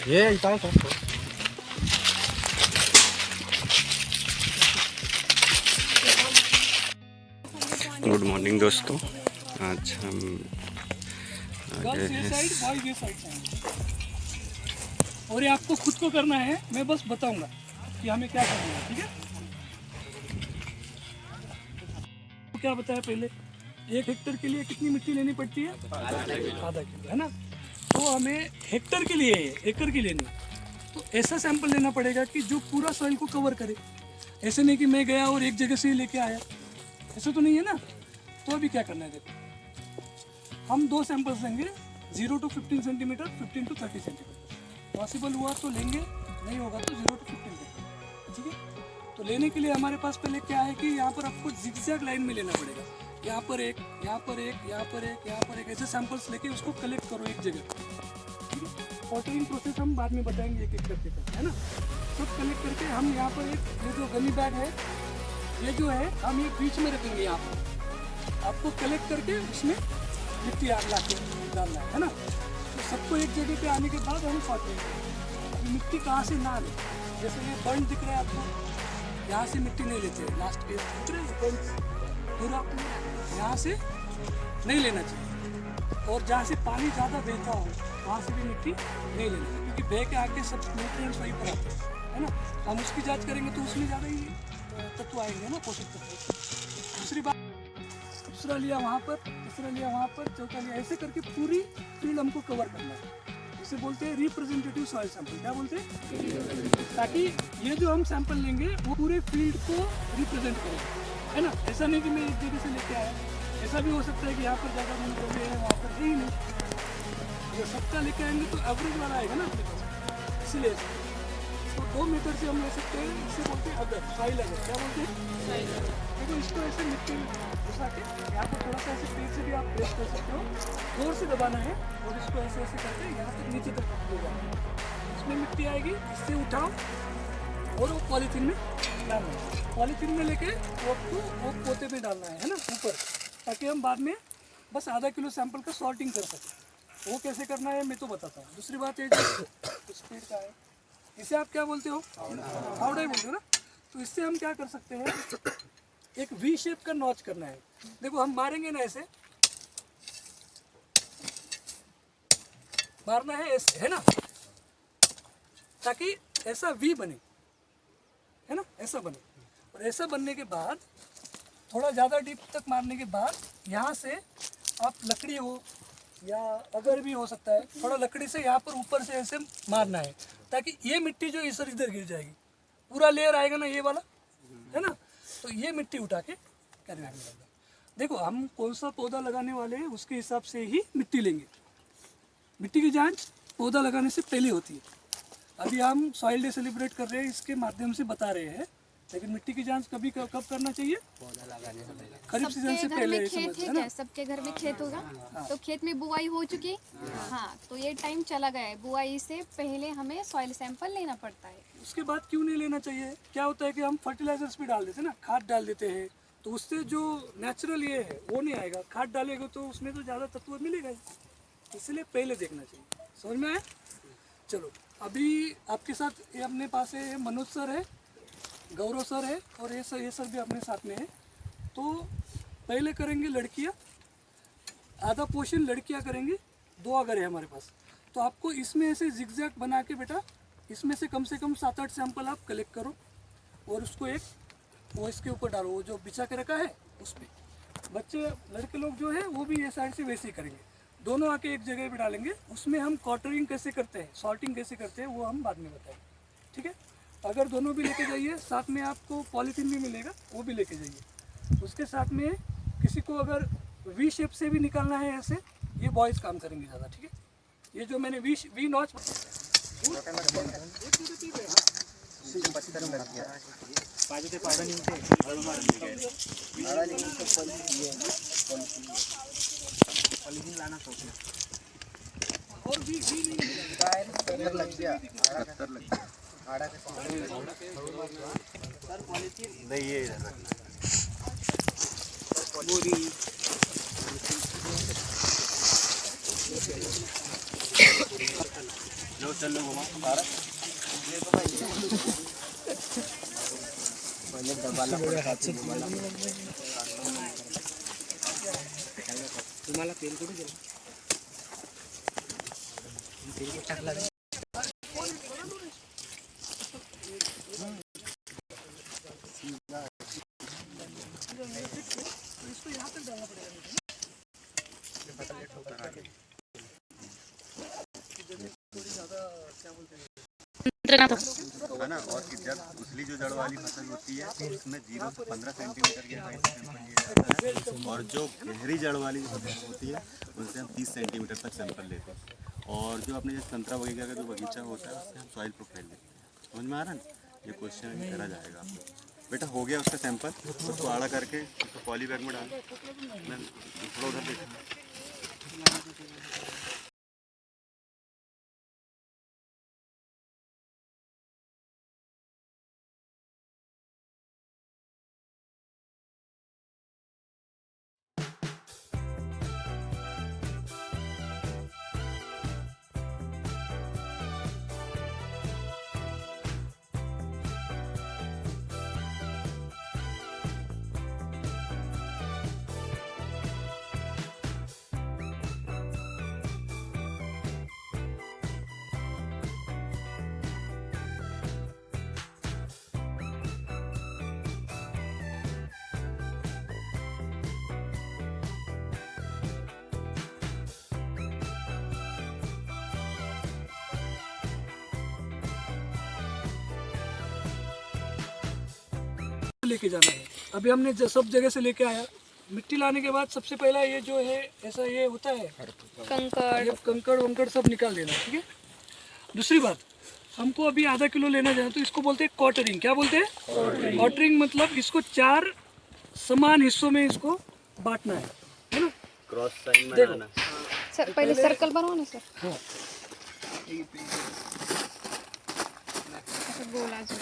ये इतना है गुड मॉर्निंग दोस्तों, आज हम आ गए हैं। और ये आपको खुद को करना है, मैं बस बताऊंगा कि हमें क्या करना है, ठीक है। तो क्या बताया पहले, 1 हेक्टेयर के लिए कितनी मिट्टी लेनी पड़ती है? आधा किलो, है ना। तो हमें हेक्टेयर के लिए, एकड़ के लिए नहीं, तो ऐसा सैंपल लेना पड़ेगा कि जो पूरा सॉइल को कवर करे। ऐसे नहीं कि मैं गया और एक जगह से ही लेके आया, ऐसा तो नहीं है ना। तो अभी क्या करना है, देखो हम 2 सैंपल्स लेंगे, 0 to 15 centimetre, 15 to 30 centimetre. Possible हुआ तो लेंगे, नहीं होगा तो 0 to 15 लेंगे, ठीक है। तो लेने के लिए हमारे पास पहले क्या है कि यहाँ पर आपको जिगजैग लाइन में लेना पड़ेगा। यहाँ पर एक, यहाँ पर एक, यहाँ पर एक, यहाँ पर एक, ऐसे सैंपल्स लेके उसको कलेक्ट करो एक जगह, ठीक है। पॉटरिंग प्रोसेस हम बाद में बताएंगे एक एक करके, है ना। सब कलेक्ट करके हम यहाँ पर एक, ये जो गनी बैग है, ये जो है हम ये बीच में रखेंगे। यहाँ पर आपको कलेक्ट करके उसमें मिट्टी ला के डालना है ना। तो सबको एक जगह पे आने के बाद हम सॉर्ट लेंगे। मिट्टी कहाँ से ना ले, जैसे ये बंड दिख रहा है आपको, यहाँ से मिट्टी नहीं लेते, लास्ट के पूरा यहाँ से नहीं लेना चाहिए। और जहाँ से पानी ज़्यादा बहता हो वहाँ से भी मिट्टी नहीं लेना चाहिए, क्योंकि बह के आके सब न्यूट्रिएंट्स वहीं पर आते हैं, है ना। हम उसकी जांच करेंगे तो उसमें ज़्यादा ही तत्व आएंगे ना, पोषक तत्व। दूसरी बात, दूसरा लिया वहाँ पर, तीसरा लिया वहाँ पर, चौथा लिया, ऐसे करके पूरी फील्ड हमको कवर करना है। इसे बोलते हैं रिप्रेजेंटेटिव सॉइल सैंपल। क्या बोलते हैं? ताकि ये जो हम सैंपल लेंगे वो पूरे फील्ड को रिप्रेजेंट करे, है ना। ऐसा नहीं कि मैं एक जगह से लेके आया, ऐसा भी हो सकता है कि यहाँ पर ज़्यादा मन लगे है, वहाँ पर ही नहीं। अगर सबका लेके आएंगे तो एवरेज वाला आएगा ना अपने पास, इसलिए। तो 2 मेथड से हम ले सकते हैं। इससे बोलते हैं अगर, सॉइल अगर। क्या बोलते हैं? देखो इसको ऐसे मिट्टी घुसा के यहाँ पर थोड़ा सा ऐसे पेड़ से भी आप प्रेस कर सकते हो, जोर से दबाना है और इसको ऐसे ऐसे करके यहाँ तक नीचे तक ले जाना है। इसमें मिट्टी आएगी, इससे उठाओ और वो पॉलीथीन में डालना है। पॉलीथीन में लेके वो पोते में डालना है ना, ऊपर, ताकि हम बाद में बस आधा किलो सैंपल का सॉर्टिंग कर सकें। वो कैसे करना है मैं तो बताता हूँ। दूसरी बात ये जो स्पीड का है, इसे आप क्या बोलते हो? फावड़ा ही बोलते हो ना। तो इससे हम क्या कर सकते हैं, एक वी शेप का नॉच करना है। देखो हम मारेंगे ना, ऐसे मारना है, ऐसे, है ना, ताकि ऐसा वी बने, है ना, ऐसा बने। और ऐसा बनने के बाद थोड़ा ज़्यादा डीप तक मारने के बाद यहाँ से आप लकड़ी हो या अगर भी हो सकता है, थोड़ा लकड़ी से यहाँ पर ऊपर से ऐसे मारना है, ताकि ये मिट्टी जो इधर गिर जाएगी, पूरा लेयर आएगा ना ये वाला, है ना। तो ये मिट्टी उठा के कैरी बैग में डाल दो। देखो हम कौन सा पौधा लगाने वाले हैं उसके हिसाब से ही मिट्टी लेंगे। मिट्टी की जांच पौधा लगाने से पहले होती है। अभी हम सॉइल डे सेलिब्रेट कर रहे हैं, इसके माध्यम से बता रहे हैं, लेकिन मिट्टी की जांच कब करना चाहिए? पौधा लगाने से पहले, खरीफ सीजन से पहले। खेत है क्या? सबके घर में खेत होगा। तो खेत में बुआई हो चुकी, हाँ, तो ये टाइम चला गया है। बुआई से पहले हमें सॉइल सैंपल लेना पड़ता है। उसके बाद क्यों नहीं लेना चाहिए? क्या होता है कि हम फर्टिलाइजर्स भी डाल देते हैं ना, खाद डाल देते हैं, तो उससे जो नेचुरल ये है वो नहीं आएगा। खाद डालेगा तो उसमें तो ज़्यादा तत्व मिलेगा ही, इसलिए पहले देखना चाहिए। समझ में आया? चलो अभी आपके साथ ये अपने पास है मनोज सर है, गौरव सर है, और ये सर भी अपने साथ में है। तो पहले करेंगे लड़कियाँ, आधा पोर्शन लड़कियाँ करेंगी, 2 अगर है हमारे पास। तो आपको इसमें ऐसे जिगजैग बना के बेटा, इसमें से कम 7-8 सैंपल आप कलेक्ट करो और उसको एक वो इसके ऊपर डालो, वो जो बिछा के रखा है उस पर। बच्चे लड़के लोग जो है वो भी ये साइड से वैसे ही करेंगे, दोनों आके एक जगह पे डालेंगे। उसमें हम कॉटरिंग कैसे करते हैं, सॉर्टिंग कैसे करते हैं, वो हम बाद में बताएंगे, ठीक है। अगर दोनों भी लेके जाइए, साथ में आपको पॉलीथीन भी मिलेगा, वो भी लेके जाइए। उसके साथ में किसी को अगर वी शेप से भी निकालना है ऐसे, ये बॉयज़ काम करेंगे ज़्यादा, ठीक है। ये जो मैंने वी नॉच और भी नहीं लग गया। तुम्हाला तेल कुठे गेलं? है ना। और जब दूसरी जो जड़ वाली फसल होती है उसमें 0 से 15 सेंटीमीटर की हाइट सैंपल लिया जाता है, और जो गहरी जड़ वाली फसल होती है उनसे हम 30 सेंटीमीटर तक सैंपल लेते हैं। और जो अपने जैसे संतरा वगैरह का जो बगीचा होता है उससे हम सॉइल प्रोफाइल लेते हैं। समझ में आ रहा है ना? ये क्वेश्चन करा जाएगा आपको। बेटा हो गया उसका सैंपल, उसको आड़ा करके उसको पॉली बैग में डाल, थोड़ा उधर देखना। लेके जाना है। अभी हमने सब जगह से लेके आया। मिट्टी लाने के बाद सबसे पहला ये जो है ऐसा ये होता है कंकड़, ये कंकड़ वंकड़ सब निकाल देना, ठीक है। दूसरी बात, हमको अभी आधा किलो लेना जाए तो इसको बोलते हैं क्वार्टरिंग। क्या बोलते हैं? क्वार्टरिंग मतलब इसको 4 समान हिस्सों में इसको बांटना है ना। क्रॉस साइन बनाना। सर पहले सर्कल बनाओ ना सर। हाँ। ऐसे गोला जो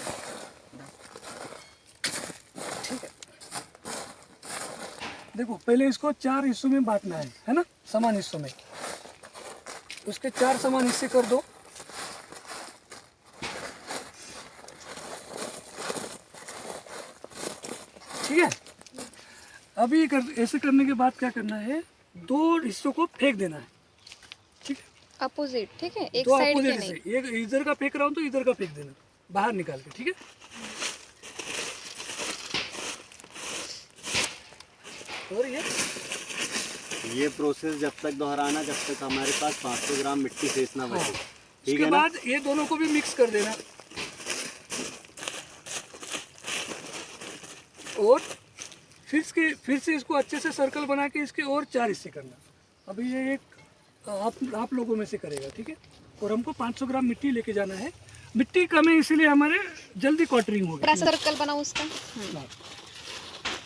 देखो पहले इसको 4 हिस्सों में बांटना है ना, समान हिस्सों में। उसके 4 समान हिस्से कर दो। ठीक है। अभी ऐसे करने के बाद क्या करना है, 2 हिस्सों को फेंक देना है, ठीक है। अपोजिट, ठीक है, एक दो साइड के अपोजिट नहीं। से, एक इधर का फेंक रहा हूँ तो इधर का फेंक देना बाहर निकाल के, ठीक है। और ये प्रोसेस जब तक दोहराना जब तक हमारे पास 500 ग्राम मिट्टी शेष ना बचे। ठीक उसके है ना? बाद ये दोनों को भी मिक्स कर देना और फिर से इसको अच्छे से सर्कल बना के इसके और 4 हिस्से करना। अभी ये एक आप लोगों में से करेगा, ठीक है। और हमको 500 ग्राम मिट्टी लेके जाना है। मिट्टी कम है इसीलिए हमारे जल्दी क्वार्टरिंग होगी। पूरा सर्कल बनाओ उसका।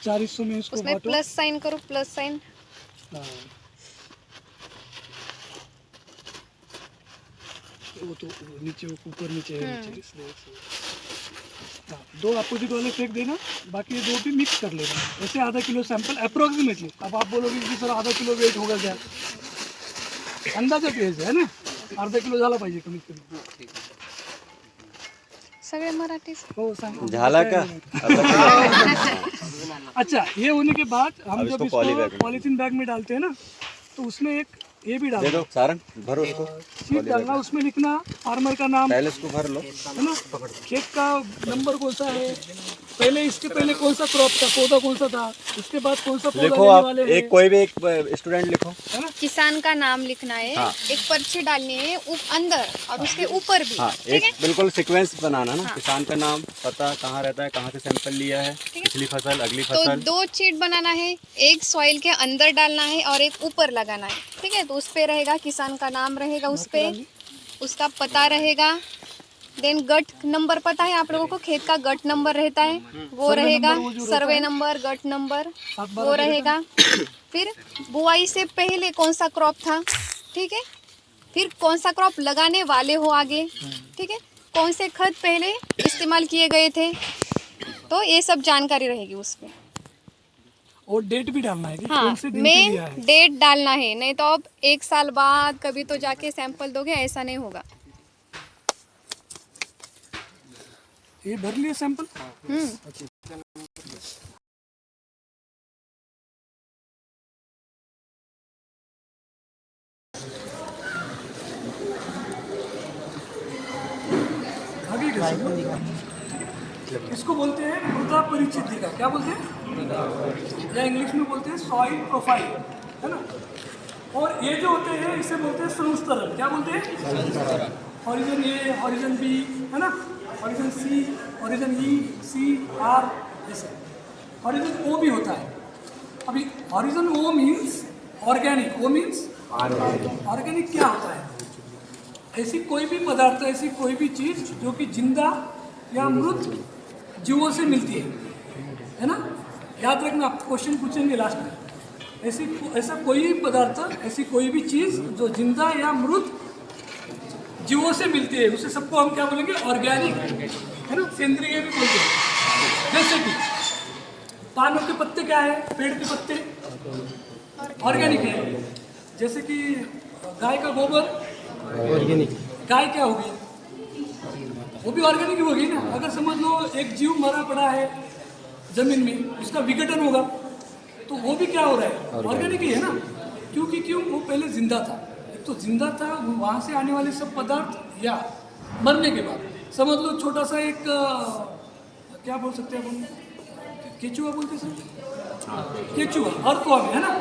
4 हिस्सों में इसको उसमें बांटो। प्लस साइन करो, प्लस साइन। हाँ। वो तो नीचे ऊपर नीचे है नीचे, इसलिए हाँ, 2 अपोजिट वाले फेंक देना, बाकी ये 2 भी मिक्स कर लेना। ऐसे आधा किलो सैंपल अप्रोक्सीमेटली। अब आप बोलोगे कि सर आधा किलो वेट होगा क्या, अंदाजा पेज है ना, अर्धा किलो झाला पाहिजे कमीत कमी। सगळे मराठी। हो सांग झाला का? अच्छा, ये होने के बाद हम अब जब इसको इसको पॉलीथीन बैग में डालते हैं ना, तो उसमें एक ये भी दे डालना, दो सारंग, भरो उसको। शीट डालना, उसमें लिखना फार्मर का नाम, पहले इसको भर लो। है ना, खेत का नंबर कौन सा है, पहले इसके पहले कौन सा क्रॉप था, पौधा कौन सा था, उसके बाद कौन सा पौधा लिखो लेने आप, वाले एक हैं, कोई भी एक स्टूडेंट लिखो। है ना। किसान का नाम लिखना है। हाँ। एक पर्ची डालनी है अंदर और उसके ऊपर भी। हाँ, ठीक है। एक बिल्कुल सीक्वेंस बनाना ना। हाँ। किसान का नाम, पता, कहाँ रहता है, कहाँ से सैंपल लिया है, पिछली फसल, अगली तो फसल। 2 चीट बनाना है, एक सॉइल के अंदर डालना है और एक ऊपर लगाना है, ठीक है। तो उस पे रहेगा किसान का नाम रहेगा, उस पे उसका पता रहेगा। देन गट नंबर, पता है आप लोगों को, खेत का गट नंबर रहता है वो सर्वे रहेगा, नंबर वो जो रहता सर्वे है। नंबर, गट नंबर 7-12 वो रहेगा। फिर बुआई से पहले कौन सा क्रॉप था, ठीक है। फिर कौन सा क्रॉप लगाने वाले हो आगे, ठीक है। कौन से खाद पहले इस्तेमाल किए गए थे, तो ये सब जानकारी रहेगी उस पे। और डेट भी डालना है कि हाँ, कौन से दिन के मेन लिए है। डेट डालना है, नहीं तो अब 1 साल बाद कभी तो जाके सैंपल दोगे, ऐसा नहीं होगा। ये भर लिए सैंपल। आगे कैसे? इसको बोलते हैं मृदा परिचितिका। क्या बोलते हैं? या इंग्लिश में बोलते हैं सॉइल प्रोफाइल, है ना। और ये जो होते हैं इसे बोलते हैं संस्तरण। क्या बोलते हैं? हॉरिजन ए, हॉरिजन बी, है ना, horizon C, horizon E, C, R, ऐसे। हॉरिजन ओ भी होता है। अभी horizon O means organic. O means organic क्या होता है? ऐसी कोई भी पदार्थ, ऐसी कोई भी चीज़ जो कि जिंदा या मृत जीवों से मिलती है ना। याद रखना, आप क्वेश्चन पूछेंगे लास्ट में। ऐसा कोई पदार्थ, ऐसी कोई भी चीज़ जो जिंदा या मृत जीवों से मिलती है, उसे सबको हम क्या बोलेंगे? ऑर्गेनिक, है ना, सेंद्रीय भी बोलते हैं। जैसे कि पानों के पत्ते क्या है? पेड़ के पत्ते ऑर्गेनिक है। जैसे कि गाय का गोबर ऑर्गेनिक। गाय क्या होगी? वो भी ऑर्गेनिक ही होगी ना। अगर समझ लो एक जीव मरा पड़ा है जमीन में, उसका विघटन होगा तो वो भी क्या हो रहा है? ऑर्गेनिक ही है ना। क्यों? वो पहले जिंदा था। एक तो जिंदा था, वहाँ से आने वाले सब पदार्थ, या मरने के बाद समझ लो छोटा सा एक क्या बोल सकते हैं अपन, केचुआ बोलते सर, केचुआ, अर्थवर्म, है ना।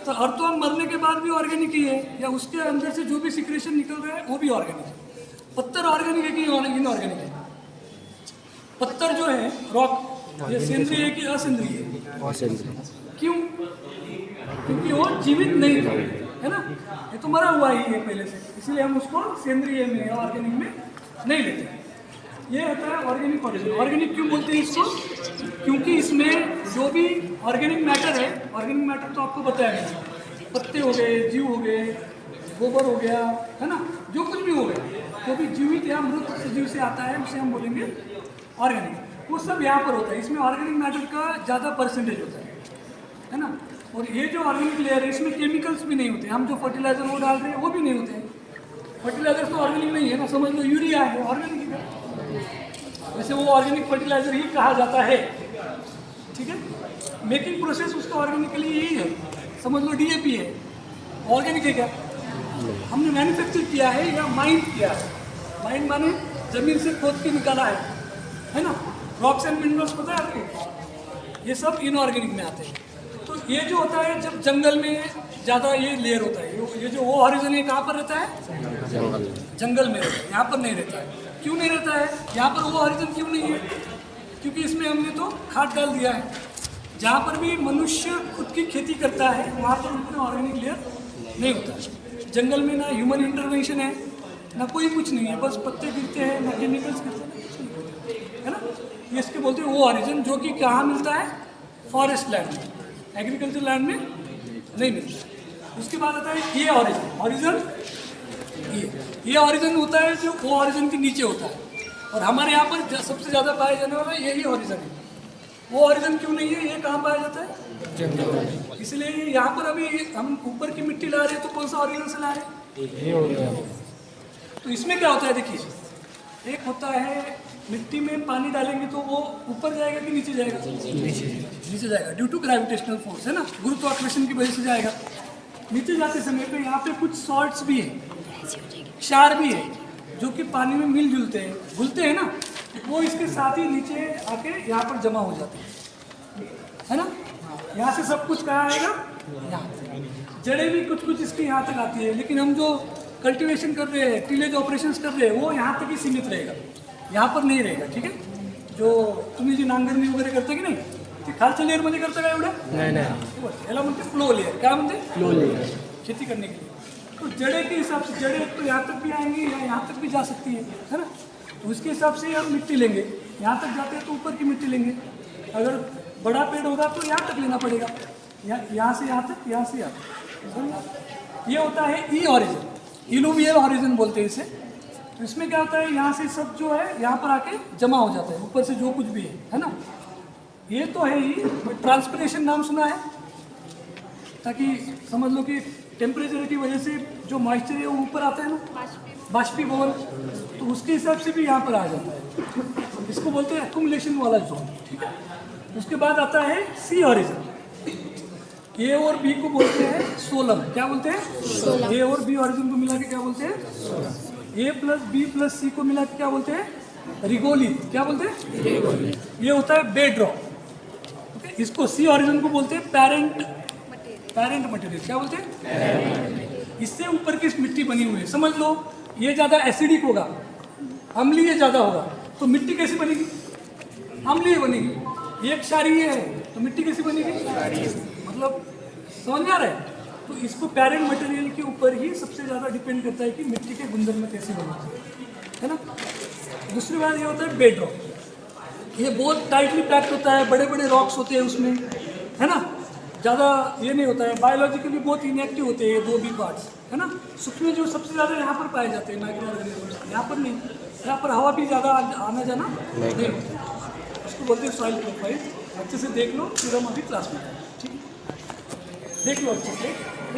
तो अर्थवर्म मरने के बाद भी ऑर्गेनिक ही है, या उसके अंदर से जो भी सिक्रेशन निकल रहा है वो भी ऑर्गेनिक है। पत्थर ऑर्गेनिक है कि इनऑर्गेनिक है? पत्थर जो है, रॉक, ये सेंद्रीय है कि असेंद्रीय है? क्यों? क्योंकि वो जीवित नहीं था, है ना। ये तो मरा हुआ ही है पहले से, इसलिए हम उसको सेंद्रीय में या ऑर्गेनिक में नहीं लेते। ये होता है ऑर्गेनिक ऑरिजिन। ऑर्गेनिक क्यों बोलते हैं इसको? क्योंकि इसमें जो भी ऑर्गेनिक मैटर है, ऑर्गेनिक मैटर तो आपको बताया मैंने, पत्ते हो गए, जीव हो गए, गोबर हो गया, है ना, जो कुछ भी हो गया, जो भी जीवित या मृत सजीव से आता है उसे हम बोलेंगे ऑर्गेनिक। वो सब यहाँ पर होता है। इसमें ऑर्गेनिक मैटर का ज़्यादा परसेंटेज होता है ना। और ये जो ऑर्गेनिक लेयर है, इसमें केमिकल्स भी नहीं होते। हम जो फर्टिलाइजर वो डाल रहे हैं वो भी नहीं होते हैं। फर्टिलाइजर तो ऑर्गेनिक नहीं है ना। समझ लो यूरिया है, ऑर्गेनिक ही है, वैसे वो ऑर्गेनिक फर्टिलाइजर ही कहा जाता है, ठीक है। मेकिंग प्रोसेस उसका ऑर्गेनिकली यही है। समझ लो डीएपी है, ऑर्गेनिक है क्या? हमने मैन्युफैक्चर किया है या माइन किया है। माइन माने जमीन से खोद के निकाला है ना। रॉक्स एंड मिनरल्स पता है आपको? ये सब इनऑर्गेनिक में आते हैं। तो ये जो होता है, जब जंगल में ज़्यादा ये लेयर होता है, ये जो वो हॉरिजन है कहाँ पर रहता है? जंगल में रहता है, यहाँ पर नहीं रहता है। क्यों नहीं रहता है? यहाँ पर वो हॉरिजन क्यों नहीं है? क्योंकि इसमें हमने तो खाद डाल दिया है। जहाँ पर भी मनुष्य खुद की खेती करता है वहाँ पर उतना ऑर्गेनिक लेयर नहीं होता है। जंगल में ना ह्यूमन इंटरवेंशन है, ना कोई कुछ नहीं है, बस पत्ते गिरते हैं, ना केमिकल्स गिरते हैं, है ना। ये इसके बोलते हैं वो ऑरिजन, जो कि कहाँ मिलता है? फॉरेस्ट लैंड में, एग्रीकल्चर लैंड में नहीं मिलता। उसके बाद आता है ये ऑरिजन। ये ऑरिजन होता है जो वो ऑरिजन के नीचे होता है, और हमारे यहाँ पर सबसे ज़्यादा पाया जाने वाला यही ऑरिजन है। वो ऑरिजन क्यों नहीं है? ये कहाँ पाया जाता है? इसलिए यहाँ पर अभी हम ऊपर की मिट्टी ला रहे हैं, तो कौन सा ऑरिजन से ला रहे हैं? तो इसमें क्या होता है देखिए, एक होता है मिट्टी में पानी डालेंगे तो वो ऊपर जाएगा कि नीचे जाएगा? नीचे जाएगा, ड्यू टू ग्रेविटेशनल फोर्स, है ना, गुरुत्वाकर्षण की वजह से जाएगा। नीचे जाते समय पे यहाँ पे कुछ सॉल्ट्स भी है, क्षार भी है, जो कि पानी में मिल जुलते हैं, घुलते हैं ना, वो इसके साथ ही नीचे आके यहाँ पर जमा हो जाते हैं, है ना। यहाँ से सब कुछ कहाँ आएगा? यहाँ। जड़ें भी कुछ इसकी यहाँ तक आती है, लेकिन हम जो कल्टीवेशन कर रहे हैं, टिलेज ऑपरेशन्स कर रहे हैं, वो यहाँ तक ही सीमित रहेगा, यहाँ पर नहीं रहेगा, ठीक है। जो तुम्ही जी नांगरणी वगैरे करता की नाही, ते खालच्या लेअरमध्ये करता का एवढं? नाही, याला म्हणते फ्लो लेयर। क्या म्हणते? फ्लो लेयर, खेती करने के लिए। तो जड़े के हिसाब से, जड़े तो यहाँ तक भी आएंगी या यहाँ तक भी जा सकती है ना। तो उसके हिसाब से हम मिट्टी लेंगे, यहाँ तक जाते हैं तो ऊपर की मिट्टी लेंगे। अगर बड़ा पेड़ होगा तो यहाँ तक लेना पड़ेगा, यहाँ से यहाँ तक, यहाँ से यहाँ तक। ये होता है ई ऑरिजिन, इलुवियल ऑरिजिन बोलते हैं इसे। तो इसमें क्या होता है, यहाँ से सब जो है यहाँ पर आके जमा हो जाता है, ऊपर से जो कुछ भी है ना। ये तो है ही, ट्रांसपिरेशन नाम सुना है, ताकि समझ लो कि टेम्परेचर की वजह से जो मॉइस्चर है वो ऊपर आता है ना, बाष्पीभवन, तो उसके हिसाब से भी यहाँ पर आ जाता है। इसको बोलते हैं एक्युमुलेशन वाला जोन, ठीक है। उसके बाद आता है सी हॉरिजन। ए और बी को बोलते हैं सोलम। क्या बोलते हैं? ए और बी हॉरिजन को मिला के क्या बोलते हैं? ए प्लस बी प्लस सी को मिला के क्या बोलते हैं? रिगोलिथ। क्या बोलते हैं? ये होता है बेड रॉक। इसको सी हॉरिजन को बोलते हैं पैरेंट मटेरियल। क्या बोलते हैं? इससे ऊपर की मिट्टी बनी हुई है। समझ लो ये ज़्यादा एसिडिक होगा, अम्लीय ज़्यादा होगा, तो मिट्टी कैसी बनेगी? अम्लीय बनेगी। ये क्षारीय है तो मिट्टी कैसी बनेगी? मतलब समझ में आ रहा है? तो इसको पैरेंट मटेरियल के ऊपर ही सबसे ज़्यादा डिपेंड करता है कि मिट्टी के गुणधर्म कैसे बनेगी, है ना। दूसरी बात ये होता है बेड रॉक। ये बहुत टाइटली पैक्ड होता है, बड़े बड़े रॉक्स होते हैं उसमें, है ना। ज़्यादा ये नहीं होता है, बायोलॉजिकली बहुत इनएक्टिव होते हैं ये दो बी पार्ट्स, है ना। सूक्ष्म जीव सबसे ज़्यादा यहाँ पर पाए जाते हैं, माइक्रो ऑर्गेनिजम्स। यहाँ पर नहीं, यहाँ पर हवा भी ज़्यादा आना जाना नहीं होता। उसको बोलते हैं सॉइल प्रोफाइल। अच्छे से देख लो, फिर हम अभी क्लास में आए, ठीक है। देख लो अच्छे से,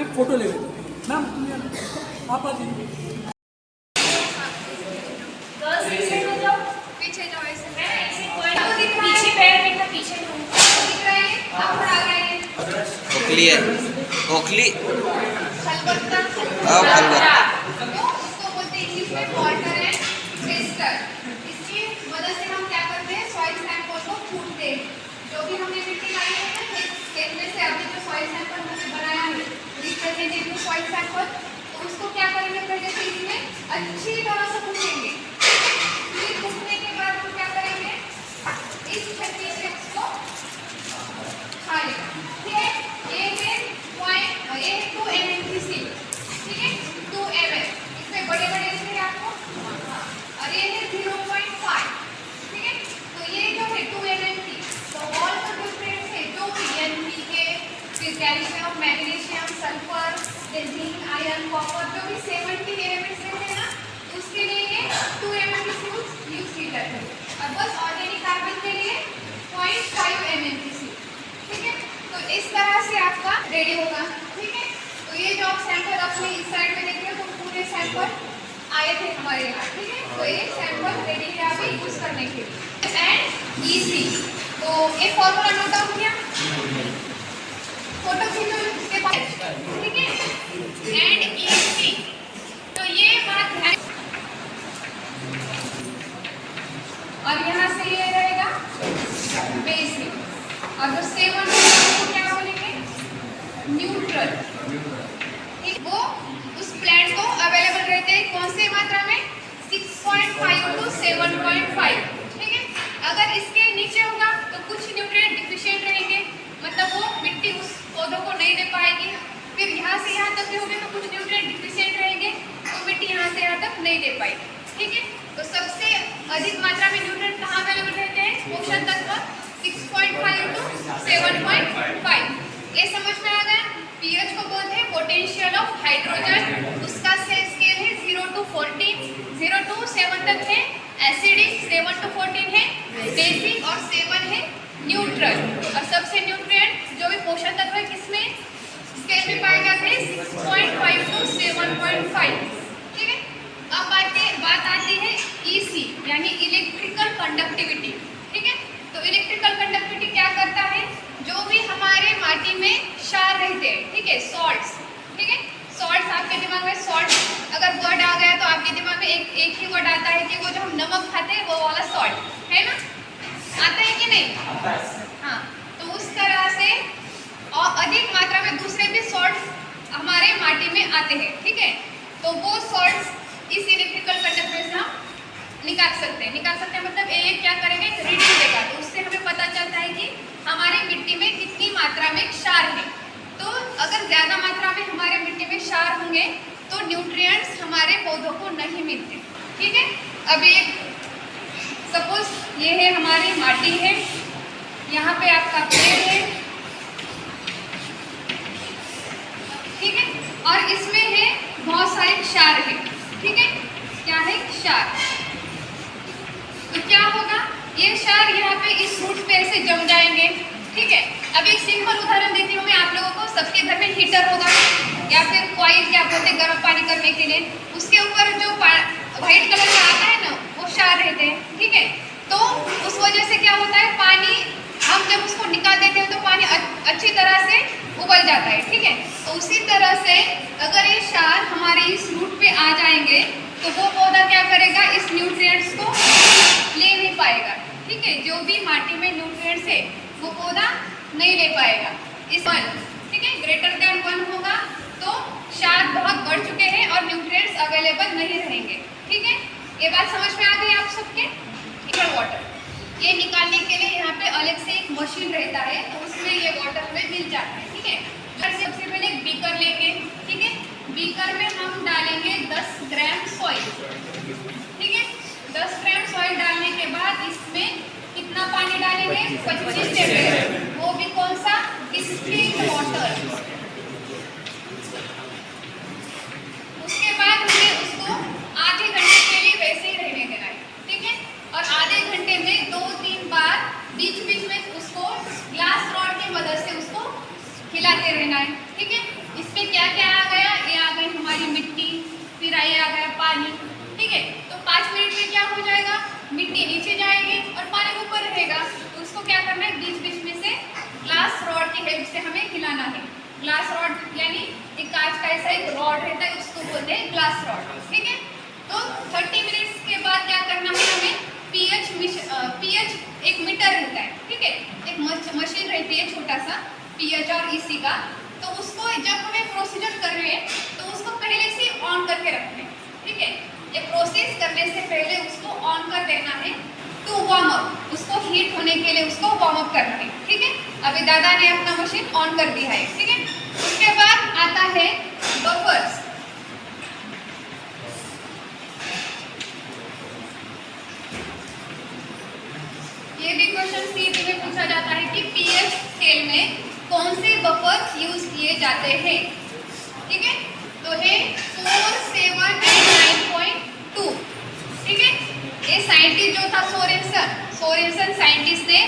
एक फ़ोटो ले लेते हैं। मैम तुम्हें आप आ जाइए, पीछे जाओ ऐसे। पीछे पैर में था, पीछे दिख रहा है? आप थोड़ा आगे आइए। ओखली है, ओखली खलबत्ता। खलबत्ता। उसको बोलते हैं इंग्लिश में वाटर एंड पेस्टर। इसकी मदद से हम क्या करते हैं? सॉइल सैंपल को फूटते हैं। जो भी हमने मिट्टी लाई है ना, खेत में से अभी जो सॉइल सैंपल हमने बनाया है, रिप्रेजेंटेटिव सॉइल सैंपल, तो उसको क्या करेंगे? पहले से इसमें अच्छी तरह से फूटेंगे। फिर फूटने के बाद हम क्या करेंगे? इस छत्ती से उसको खा लेगा, ठीक है। ये है 2 mmHg, ठीक है, 2 mm। इसमें बड़े बड़े लिखे हैं आपको, और ये है 0.5, ठीक है। तो ये जो है 2 mmHg, तो ऑल द न्यूट्रिएंट्स है जो भी NPK, फिर calcium, magnesium, sulphur, zinc, iron, copper, जो भी 70 एलिमेंट्स रहते हैं ना, उसके लिए ये 2 mmHg यूज की जाती है। और बस ऑर्गेनिक कार्बन के लिए 0.5 mmHg, ठीक है। तो इस तरह से आपका रेडी होगा, ठीक है। तो ये जो आप सैंपल अपने इस साइड में देख रहे हो, तो पूरे सैंपल आए थे हमारे यहाँ, ठीक है। तो ये सैंपल रेडी है अभी यूज करने के लिए। एंड ईजी, तो ये फॉर्मूला नोट डाउन किया, फोटो खींचो इसके बाद, ठीक है। एंड ईजी, तो ये बात ध्यान, और यहाँ से ये रहेगा बेसिक, और जो 7 को क्या बोलेंगे? न्यूट्रल। ठीक, वो उस प्लांट को अवेलेबल रहते हैं कौन से मात्रा में? 6.5 to 7.5, ठीक है। अगर इसके नीचे होगा तो कुछ न्यूट्रिएंट डिफिशिएंट रहेंगे, मतलब वो मिट्टी उस पौधों को नहीं दे पाएगी। फिर यहाँ से यहाँ तक भी होंगे तो कुछ न्यूट्रिएंट डिफिशिएंट रहेंगे, तो मिट्टी यहाँ से यहाँ तक नहीं दे पाएगी, ठीक है। तो सबसे अधिक मात्रा में न्यूट्रिएंट कहाँ अवेलेबल रहते हैं? पोषक तत्व 6.5 to 7.5। ये समझ में आ गया? पीएच को बोलते हैं पोटेंशियल ऑफ हाइड्रोजन। उसका स्केल है 0 to 14, 0 to 7 तक है एसिडिक, 7 to 14 है बेसिक, और 7 है न्यूट्रल। और सबसे न्यूट्रिएंट जो भी पोषक तत्व है किसमें स्केल में पाए जाते हैं? 6.5 to 7.5, ठीक है। अब बात आती है ईसी, यानी इलेक्ट्रिकल कंडक्टिविटी, ठीक है। तो इलेक्ट्रिकल कंडक्टिविटी क्या करता है? जो भी हमारे माटी में क्षार रहते हैं, ठीक है, सॉल्ट्स, ठीक है। सॉल्ट्स आपके दिमाग में, सॉल्ट अगर वर्ड आ गया तो आपके दिमाग में एक ही वर्ड आता है कि वो जो हम नमक खाते हैं वो वाला सॉल्ट, है ना। आता है कि नहीं? हाँ, तो उस तरह से और अधिक मात्रा में दूसरे भी सॉल्ट्स हमारे माटी में आते हैं, ठीक है। तो वो सॉल्ट्स इस इलेक्ट्रिकल कंडक्टर से हम निकाल सकते हैं मतलब एक क्या करेंगे? रीडिंग देगा, तो उससे हमें पता चलता है कि हमारी मिट्टी में कितनी मात्रा में क्षार है। तो अगर ज़्यादा मात्रा में हमारे मिट्टी में क्षार होंगे तो न्यूट्रिएंट्स हमारे पौधों को नहीं मिलते, ठीक है। अभी सपोज ये है हमारी माटी है, यहाँ पे आपका पेड़ है, ठीक है, और इसमें है बहुत सारे क्षार है, ठीक है। क्या है? क्षार। तो क्या होगा? ये क्षार यहाँ पे इस रूट पे ऐसे जम जाएंगे, ठीक है। अब एक सिंपल उदाहरण देती हूँ मैं आप लोगों को। सबके घर में हीटर होगा या फिर कॉइल क्या बोलते हैं गर्म पानी करने के लिए, उसके ऊपर जो व्हाइट कलर का आता है ना वो क्षार रहते हैं, ठीक है। तो उस वजह से क्या होता है, पानी हम जब उसको निकाल देते हैं तो पानी अच्छी तरह से उबल जाता है, ठीक है। तो उसी तरह से अगर ये क्षार हमारे इस रूट पे आ जाएंगे तो वो पौधा क्या करेगा, इस न्यूट्रिएंट्स को ले नहीं पाएगा, ठीक है। जो भी माटी में न्यूट्रिएंट्स है वो पौधा नहीं ले पाएगा। इस 1, ठीक है, ग्रेटर देन 1 होगा तो क्षार बहुत बढ़ चुके हैं और न्यूट्रिएंट्स अवेलेबल नहीं रहेंगे, ठीक है। ये बात समझ में आ गई आप सबके। वाटर ये निकालने के लिए यहाँ पे अलग से एक मशीन रहता है, तो उसमें ये वाटर हमें मिल जाता है, ठीक है। सबसे पहले एक बीकर लेंगे, ठीक है। बीकर में हम डालेंगे 10 ग्राम सॉइल, ठीक है। 10 ग्राम सॉइल डालने के बाद इसमें कितना पानी डालेंगे, 25 ml, वो भी कौन सा, डिस्टिल्ड वाटर। उसके बाद हमें उसको आधे घंटे के लिए वैसे ही रहने देना है, ठीक है। और आधे घंटे में 2-3 बार बीच बीच में उसको ग्लास रॉड की मदद से उसको हिलाते रहना है, ठीक है। इसमें क्या क्या आ गया, ये आ गई हमारी मिट्टी, फिर ये आ गया पानी, ठीक है। तो 5 मिनट में क्या हो जाएगा, मिट्टी नीचे जाएगी और पानी ऊपर रहेगा। तो उसको क्या करना है, बीच बीच में से ग्लास रॉड की हेल्प से हमें हिलाना है। ग्लास रॉड यानी एक कांच का ऐसा एक रॉड रहता है, उसको बोलते हैं ग्लास रॉड, ठीक है। तो 30 मिनट्स के बाद क्या करना है, हमें पीएच एक मीटर रहता है, ठीक है। एक मशीन रहती है छोटा सा पीएच और ईसी का, तो उसको जब हमें प्रोसीजर कर रहे हैं तो उसको पहले से ऑन करके रखना है, ठीक है। ये प्रोसेस करने से पहले उसको ऑन कर देना है टू वार्म अप, उसको हीट होने के लिए उसको वार्म अप करना है, ठीक है। अभी दादा ने अपना मशीन ऑन कर दिया है, ठीक है। उसके बाद आता है बफर्स। ये भी क्वेश्चन सीट में पूछा जाता है कि पीएच स्केल में कौन से बफर यूज किए जाते हैं, ठीक है। तो है 4, 7 और 9.2, ठीक है। ये साइंटिस्ट जो था सोरेनसन साइंटिस्ट ने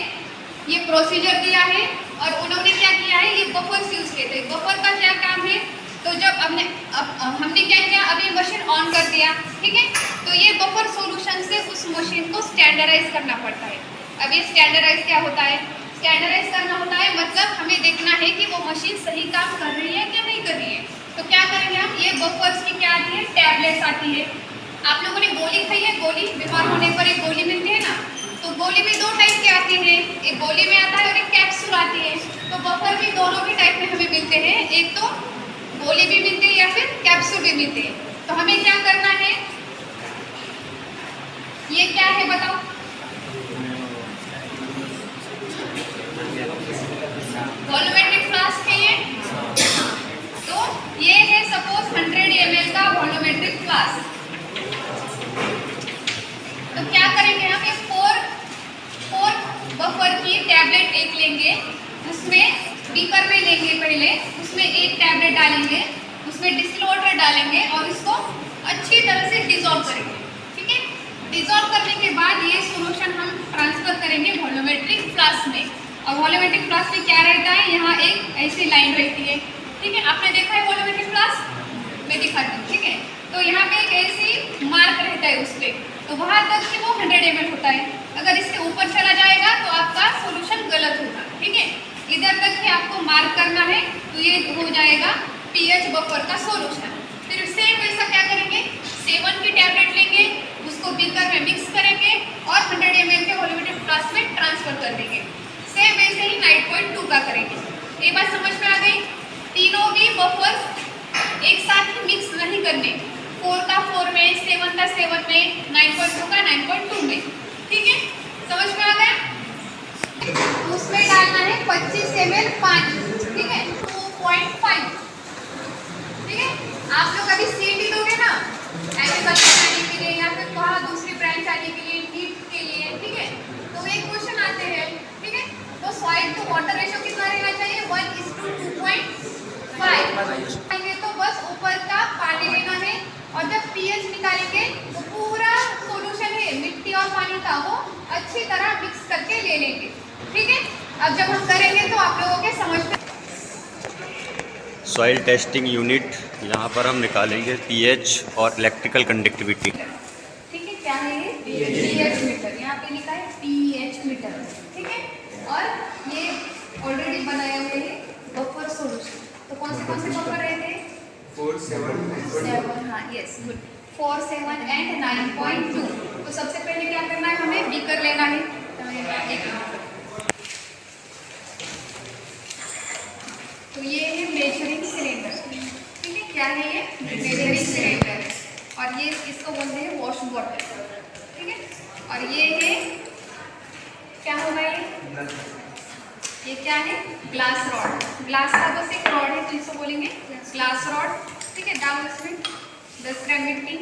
ये प्रोसीजर दिया है और उन्होंने क्या किया है, ये बफर्स यूज किए थे। बफर का क्या काम है, तो जब हमने क्या किया, अभी मशीन ऑन कर दिया, ठीक है। तो ये बफर सॉल्यूशन से उस मशीन को स्टैंडर्डाइज करना पड़ता है। अब ये स्टैंडर्डाइज क्या होता है, स्टैंडर्डाइज करना होता है मतलब हमें देखना है कि वो मशीन सही काम कर रही है कि नहीं कर रही है। तो क्या करेंगे हम, ये बफर्स की क्या आती है, टैबलेट्स आती है। आप लोगों ने गोली खाई है, गोली बीमार होने पर एक गोली मिलती है ना, तो गोली भी 2 टाइप की आती है, एक गोली में आता है और एक कैप्सूल आती है। तो बफर भी दोनों भी टाइप में हमें मिलते हैं, एक तो गोली भी मिलती है या फिर कैप्सूल भी मिलती है। तो हमें क्या करना है, ये क्या है बताओ, वॉल्यूमेट्रिक फ्लास्क है ये। तो ये है सपोज 100 ml का वॉल्यूमेट्रिक फ्लास्क। तो क्या करेंगे हम, ये 4 बफर की टैबलेट एक लेंगे, उसमें बीकर में लेंगे पहले, उसमें एक टैबलेट डालेंगे, उसमें डिस्टिल वाटर डालेंगे और इसको अच्छी तरह से डिसॉल्व करेंगे, ठीक है। डिसॉल्व करने के बाद ये सॉल्यूशन हम ट्रांसफर करेंगे वॉल्यूमेट्रिक फ्लास्क में। और वॉल्यूमेट्रिक फ्लास्क में क्या रहता है, यहाँ एक ऐसी लाइन रहती है, ठीक है। आपने देखा है वॉल्यूमेट्रिक फ्लास्क, मैं दिखाती हूँ, ठीक है। तो यहाँ पे एक ऐसी मार्क रहता है उस पर, तो वहाँ तक कि वो 100 ml होता है। अगर इसके ऊपर चला जाएगा तो आपका सॉल्यूशन गलत होगा, ठीक है। इधर तक ही आपको मार्क करना है, तो ये हो जाएगा पीएच बफर का सॉल्यूशन। फिर सेम वैसा क्या करेंगे, 7 की टैबलेट लेंगे, उसको बीकर में मिक्स करेंगे और 100 ml के वॉल्यूमेट्रिक फ्लास्क में ट्रांसफर कर देंगे। सेम वैसे ही 9.2 का करेंगे। ये बात समझ में आ गई। तीनों भी बफर एक साथ ही मिक्स नहीं करने, 4 का 4 में, 7 का 7 में, 9.2 का 9.2 में, ठीक है। समझ में आ गया। उसमें डालना है 25 ml पानी, ठीक है, 2.5, ठीक है। आप लोग अभी सीटी दोगे ना एग्रीकल्चर जाने के लिए या फिर वहाँ दूसरी ब्रांच आने के लिए, नीट के लिए, ठीक है। तो एक क्वेश्चन आते हैं, ठीक है। तो सॉइल टू वाटर रेशियो कितना रहना चाहिए, 1:2.5। तो बस ऊपर का पानी लेना है और जब पीएच निकालेंगे तो पूरा सॉल्यूशन है मिट्टी और पानी का वो अच्छी तरह मिक्स करके ले लेंगे। ठीक है, अब जब हम करेंगे तो आप लोगों के समझ में। सॉइल टेस्टिंग यूनिट, यहाँ पर हम निकालेंगे पीएच और इलेक्ट्रिकल कंडक्टिविटी। ठीक है, क्या है ये पीएच मीटर, यहाँ पे लिखा है पीएच मीटर। ठीक है, और ये ऑलरेडी बनाए हुए हैं बफर सॉल्यूशन। तो कौन से बफर रहे थे? 4, 7, हाँ यस गुड, 4, 7 एंड 9.2। तो सबसे पहले क्या करना है, हमें बीकर लेना है। तो ये है मेजरिंग सिलेंडर। ठीक है, क्या है ये मेजरिंग सिलेंडर, और ये इसको बोलते हैं वॉश बॉटल। ठीक है, और ये है क्या होगा, ये क्या है ग्लास रॉड। ग्लास का बस एक रॉड है तो इसको बोलेंगे ग्लास रॉड। ठीक है, डालो इसमें 10 ग्राम मिट्टी।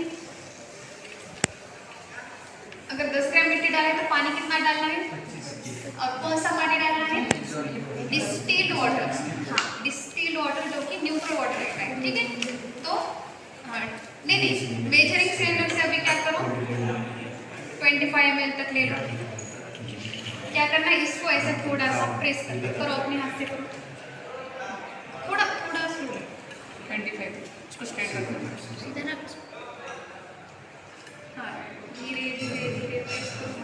अगर 10 ग्राम मिट्टी डाले तो पानी कितना डालना है, और कौन सा पानी डालना है? Distilled water. हाँ, डिस्टिल्ड वाटर जो कि न्यूट्रल वाटर रहता है। ठीक है, तो नहीं मेजरिंग सिलेंडर से अभी क्या करो, 25 ml तक ले लो। क्या करना है, इसको ऐसे थोड़ा सा प्रेस करो, अपने हाथ से करो, थोड़ा स्लो। 25 इसको स्ट्रेट करो सीधा ना। हाँ, धीरे धीरे धीरे प्रेस करो।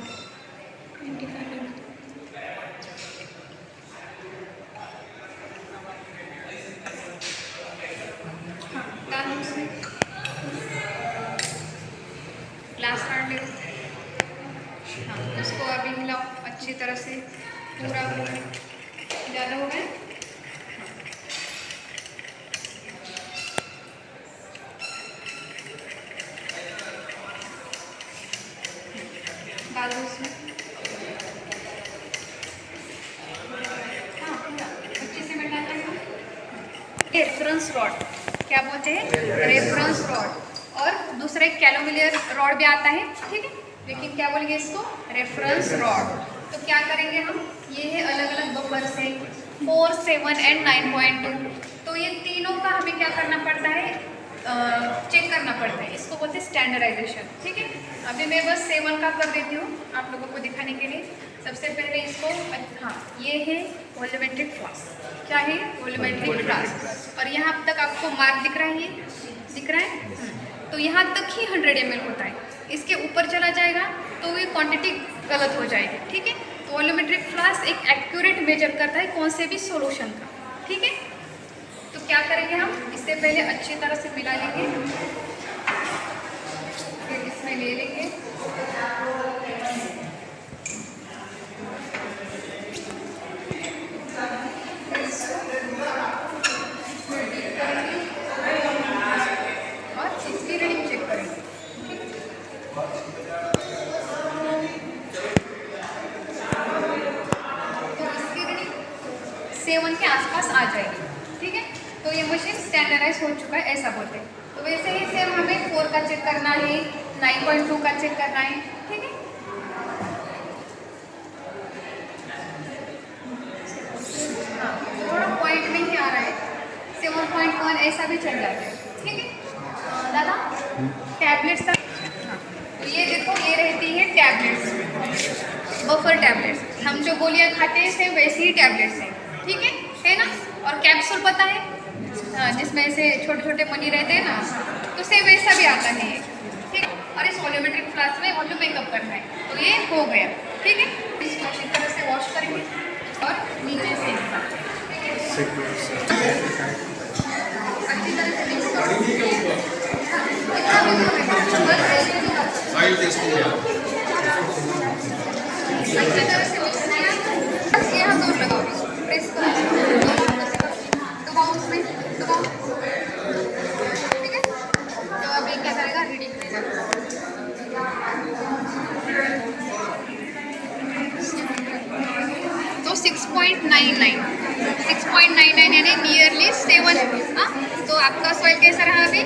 25 डालो उसमें, ग्लास काट ले। हाँ, उसको अभी हिलाओ अच्छी तरह से, पूरा हो गया, ज़्यादा हो गया। डाल दो उसमें। हाँ, पूरा अच्छे से मिलाना है। रेफरेंस रॉड, क्या बोलते हैं? Reference rod. और दूसरा एक कैलोमिलियर रॉड भी आता है। ठीक है, लेकिन क्या बोलेंगे इसको? Reference rod. तो क्या करेंगे हम, ये है अलग अलग बफर से 4, 7 एंड 9.2। तो ये तीनों का हमें क्या करना पड़ता है, चेक करना पड़ता है। इसको बोलते हैं स्टैंडर्डाइजेशन। ठीक है, अभी मैं बस 7 का कर देती हूँ आप लोगों को दिखाने के लिए। सबसे पहले इसको, हाँ ये है वॉल्यूमेट्रिक फ्लास्क। क्या है? Volumetric flask. और यहाँ तक आपको मार्क दिख रहा है, ये दिख रहा है, तो यहाँ तक ही 100 ml होता है। इसके ऊपर चला जाएगा तो ये क्वांटिटी गलत हो जाएगी। ठीक है, तो वॉल्यूमेट्रिक फ्लास्क एक एक्यूरेट मेजर करता है कौन से भी सॉल्यूशन का। ठीक है, तो क्या करेंगे हम, इससे पहले अच्छी तरह से मिला लेंगे, फिर इसमें ले लेंगे और इसकी रीडिंग चेक करेंगे। तो इसकी रीडिंग 7 के आसपास आ जाएगी। ठीक है, तो ये मशीन स्टैंडर्डाइज हो चुका है, ऐसा बोलते हैं। तो वैसे ही सेम हमें 4 का चेक करना है, 9.2 का चेक करना है। ठीक है, हाँ थोड़ा पॉइंट में ही आ रहा है, 7.1 ऐसा भी चल जाता है। ठीक है दादा, टैबलेट्स का, हाँ तो ये देखो, ये रहती है टैबलेट्स, बफर टैबलेट्स। हम जो गोलियां खाते हैं सेम वैसी ही टैबलेट्स हैं। ठीक है ना। और कैप्सूल पता है, जिसमें ऐसे छोटे छोटे मनी रहते हैं ना, तो सेम वैसा भी आता है ये। ठीक है, और इस वॉल्यूमेट्रिक फ्लास्क में वॉल्यूम मेकअप करना है, तो ये हो गया। ठीक है, इसको अच्छी तरह से वॉश करेंगे और नीचे से अच्छी तरह से मिक्स करेंगे। अच्छी तरह से मिक्स किया, बस यहाँ दूर लगाओ, प्रेस करो, दबाओ उसमें, दबाओ। ठीक है, तो अभी क्या करेगा, रीडिंग लेगा। तो 6.99 यानी नियरली 7। हाँ, तो आपका सॉइल कैसा रहा अभी?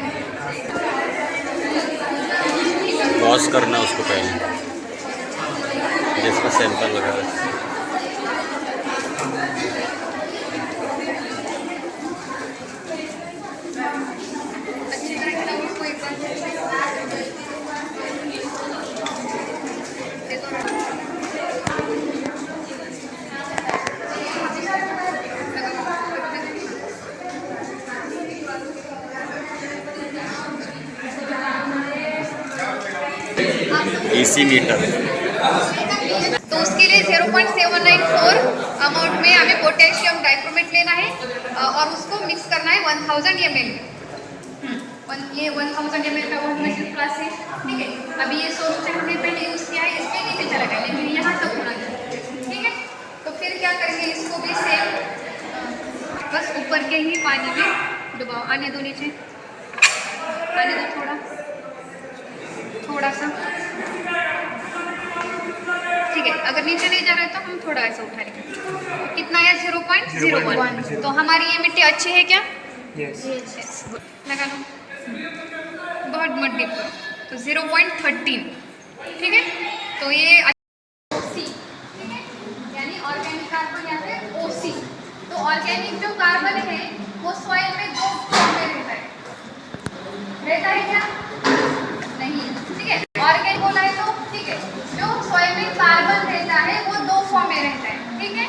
वॉश करना उसको पहले, जिसका सैंपल लगा है। अच्छी तरह से उसको एक बार देखो। EC metre. तो उसके लिए 0.794 अमाउंट में हमें पोटेशियम डाइक्रोमेट लेना है और उसको मिक्स करना है 1000 ml। ये 1000 ml का वॉश मशीन क्लास है, ठीक है। अभी ये सोल्यूशन हमने पहले यूज़ किया है, इसके नीचे चला गया, लेकिन यहाँ तक होना चाहिए, ठीक है। तो फिर क्या करेंगे, इसको भी सेम बस ऊपर के ही पानी में डुबाओ। आने दो नीचे, आने दो थोड़ा सा, ठीक है। अगर नीचे नहीं जा रहा है तो हम थोड़ा ऐसा उठा लेंगे। तो कितना है 0.01। तो हमारी ये मिट्टी अच्छी है क्या? यस। लगा लो, बहुत मत डीप करो। तो 0.13, ठीक है। तो ये OC, ठीक है, यानी ऑर्गेनिक कार्बन या फिर OC। तो ऑर्गेनिक जो कार्बन है वो सॉइल में 2 फॉर्म में रहता है क्या? नहीं, ठीक है। ऑर्गेनिक बोला है तो ठीक है, जो सॉइल में कार्बन रहता है वो 2 फॉर्म में रहता है, ठीक है।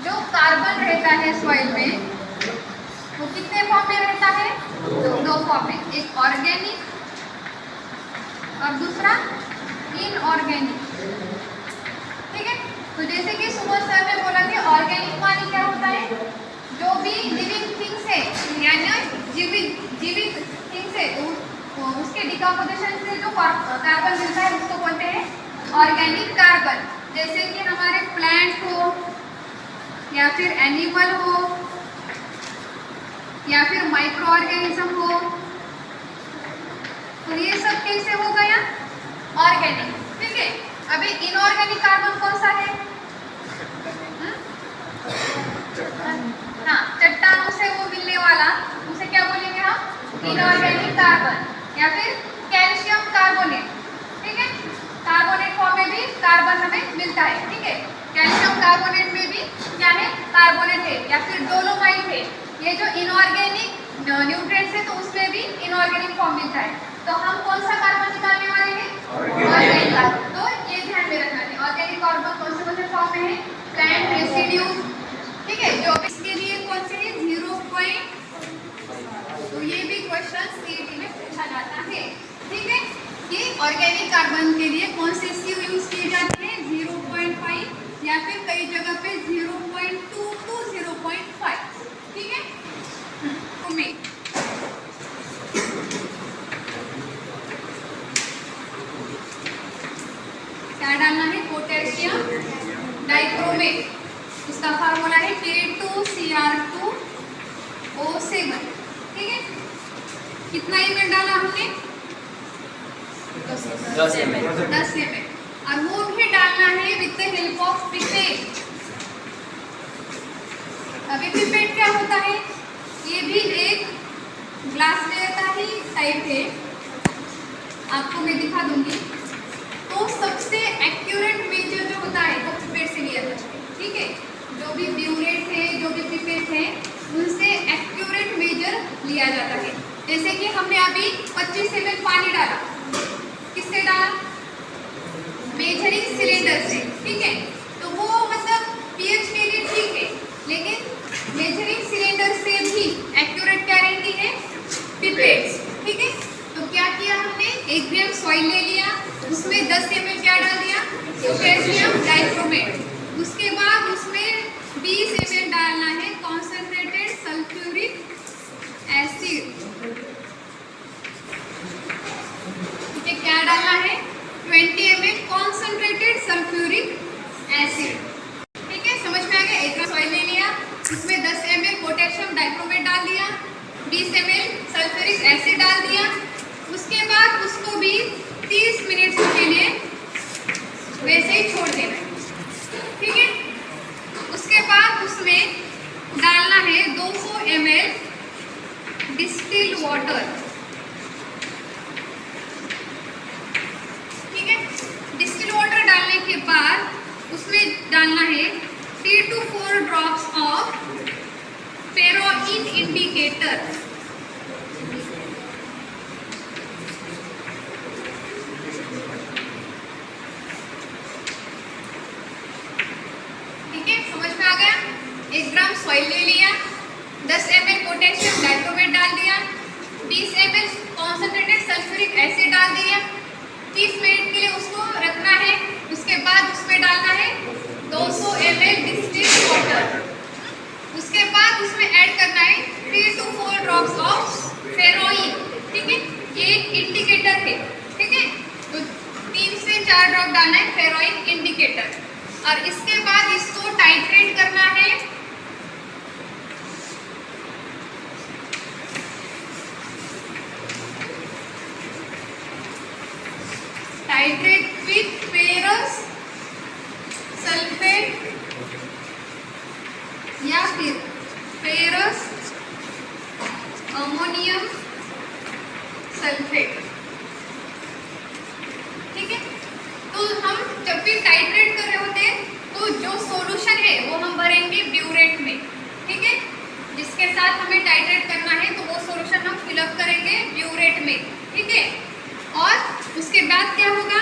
जो कार्बन रहता है सॉइल में वो कितने फॉर्म में रहता है? 2 फॉर्म में, एक ऑर्गेनिक और दूसरा इनऑर्गेनिक, ठीक है। तो जैसे कि सुबह सर ने बोला कि ऑर्गेनिक पानी क्या होता है, जो भी लिविंग थिंग्स है यानी जीवित थिंग्स है तो उसके डिकम्पोजिशन से जो कार्बन मिलता है उसको बोलते हैं ऑर्गेनिक कार्बन। जैसे कि हमारे प्लांट हो या फिर एनिमल हो या फिर माइक्रो ऑर्गेनिज्म हो, तो ये सब कैसे हो गया? ऑर्गेनिक, ठीक है। अभी इनऑर्गेनिक कार्बन कौन सा है? हाँ, चट्टानों से वो मिलने वाला, उसे क्या बोलेंगे हम? इनऑर्गेनिक कार्बन या फिर कैल्शियम कार्बोनेट, ठीक है। कार्बोनेट फॉर्म में भी कार्बन हमें मिलता है, ठीक है। कैल्शियम कार्बोनेट में भी क्या है? कार्बोनेट है या फिर डोलोमाइट है। ये जो इनऑर्गेनिक न्यूट्रिएंट्स है तो उसमें भी इनऑर्गेनिक फॉर्म मिलता है। तो हम कौन सा कार्बन निकालने वाले हैं? Organic carbon. तो ये ध्यान में रखना है, ऑर्गेनिक कार्बन कौन से फॉर्म में है? प्लांट रेसिड्यूज, ठीक है। जो इसके लिए कौन से है? 0. तो ये भी क्वेश्चन सीईटी में पूछा जाता है, ठीक है। कि ऑर्गेनिक कार्बन के लिए कौन से सी यूज किए जाते हैं? 0.5 या फिर कई जगह पे 0.2 to 0.5, ठीक है। क्या डालना है? पोटेशियम डाइक्रोमेट, उसका फार्मूला है K2Cr2O7, ठीक है। कितना ml डाला हमने? 10 ml, और वो भी डालना है with the help of pipette. अभी पिपेट क्या होता है? ये भी एक ग्लास लेयर का ही टाइप है, आपको मैं दिखा दूंगी। तो सबसे एक्यूरेट मेजर जो होता है वो पिपेट से लिया जाता है, ठीक है। जो भी ब्यूरेट है, जो भी पिपेट है, उनसे एक्यूरेट मेजर लिया जाता है। जैसे कि हमने अभी 25 ml पानी डाला, किससे डाला? मेजरिंग सिलेंडर से, ठीक है। तो वो मतलब पीएच के लिए ठीक है, लेकिन मेजरिंग सिलेंडर से भी एक्यूरेट क्या रहती है? पिपेट्स, ठीक है। तो क्या किया हमने? 1 ग्राम सॉइल ले लिया, उसमें 10 ml क्या डाल दिया? Potassium dichromate. उसके बाद उसमें 20 ml डालना है कॉन्सेंट्रेटेड सल्फ्यूरिक एसिड, ठीक है। क्या डालना है? 20 ml कॉन्सेंट्रेटेड सल्फ्यूरिक एसिड, ठीक है। समझ में आ गया? 1 ग्राम सॉइल ले लिया, उसमें 10 ml पोटेशियम डाइक्रोमेट डाल दिया, 20 ml सल्फ्यूरिक एसिड डाल दिया। उसके बाद उसको भी 30 मिनट के लिए वैसे ही छोड़ देना, ठीक है। उसके बाद उसमें डालना है 200 ml डिस्टिल्ड वाटर, ठीक है। डिस्टिल्ड वाटर डालने के बाद उसमें डालना है 3 to 4 ड्रॉप्स ऑफ फेरोइन इंडिकेटर, ठीक है। समझ में आ गया? 1 ग्राम सॉइल ले लिया, 10 ml पोटेशियम डाइक्रोमेट डाल दिया, 20 ml कॉन्सेंट्रेटेड सल्फ्यूरिक एसिड डाल दिया, 30 मिनट के लिए उसको 4 ड्रॉप डालना है फेरोइक इंडिकेटर, और इसके बाद इसको टाइट्रेट करना है विथ फेरस सल्फेट या फिर फेरस अमोनियम सल्फेट। ठीक है, तो हम जब भी टाइट्रेट कर रहे होते हैं तो जो सॉल्यूशन है वो हम भरेंगे ब्यूरेट में। ठीक है, जिसके साथ हमें टाइट्रेट करना है तो वो सॉल्यूशन हम फिलअप करेंगे ब्यूरेट में। ठीक है, और उसके बाद क्या होगा,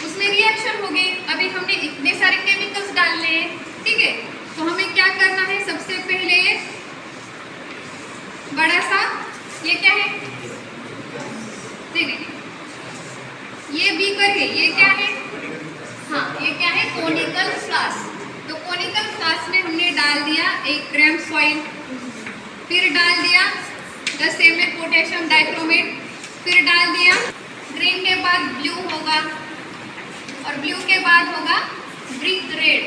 उसमें रिएक्शन होगी। अभी हमने इतने सारे केमिकल्स डालने हैं। ठीक है, तो हमें क्या करना है, सबसे पहले बड़ा सा, ये क्या है, नहीं, ये बीकर है, ये क्या है, हाँ ये क्या है, कोनिकल फ्लास्क। तो कोनिकल फ्लास्क में हमने डाल दिया 1 ग्राम सॉइल, फिर डाल दिया 10 ml पोटेशियम डाइक्रोमेट, फिर डाल दिया ग्रीन के बाद ब्लू होगा और ब्लू के बाद होगा ब्रिक रेड।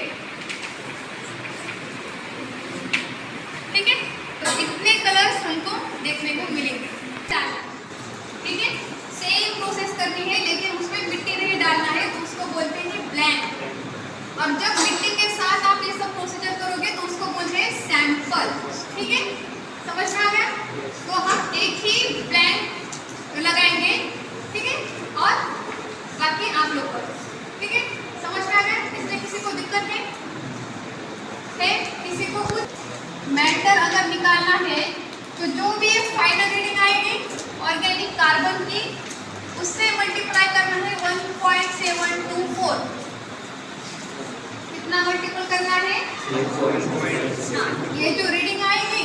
ठीक है, तो इतने कलर्स हमको देखने को मिलेंगे। ठीक है, सेम प्रोसेस करनी है लेकिन उसमें मिट्टी नहीं डालना है, तो उसको बोलते हैं ब्लैंक। और जब मिट्टी के साथ आप ये सब प्रोसीजर करोगे तो उसको बोलते हैं सैंपल। ठीक है, समझ में आ गया? तो हम एक ही ब्लैंक लगाएंगे। ठीक है, और बाकी आप लोग करो। ठीक है, समझ में आ गया? इसमें किसी को दिक्कत है? किसी को कुछ मैटर अगर निकालना है तो जो भी फाइनल रीडिंग आएगी ऑर्गेनिक कार्बन की, उससे मल्टीप्लाई करना है 1.724। कितना मल्टीपल करना है? हाँ, ये जो रीडिंग आएगी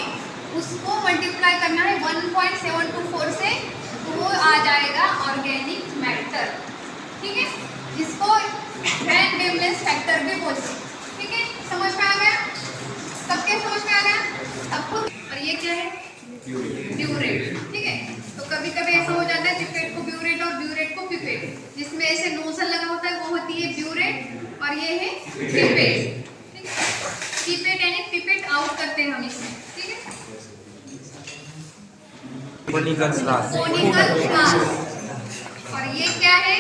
उसको मल्टीप्लाई करना है 1.724 से, तो वो आ जाएगा ऑर्गेनिक मैटर। ठीक है, जिसको वैन डेमलेस फैक्टर भी बोलते हैं। ठीक है, समझ में आ गया? सबके समझ में आ गया सबको? और ये क्या है? ब्यूरेट। ठीक है, तो कभी कभी ऐसा हो जाता है पिपेट को ब्यूरेट और ब्यूरेट को पिपेट, जिसमें ऐसे नोजल लगा होता है वो होती है ब्यूरेट और ये है पिपेट। ठीक है, पिपेट यानी पिपेट आउट करते हैं हम इसमें। ठीक है, कोनिकल फ्लास्क। और ये क्या है?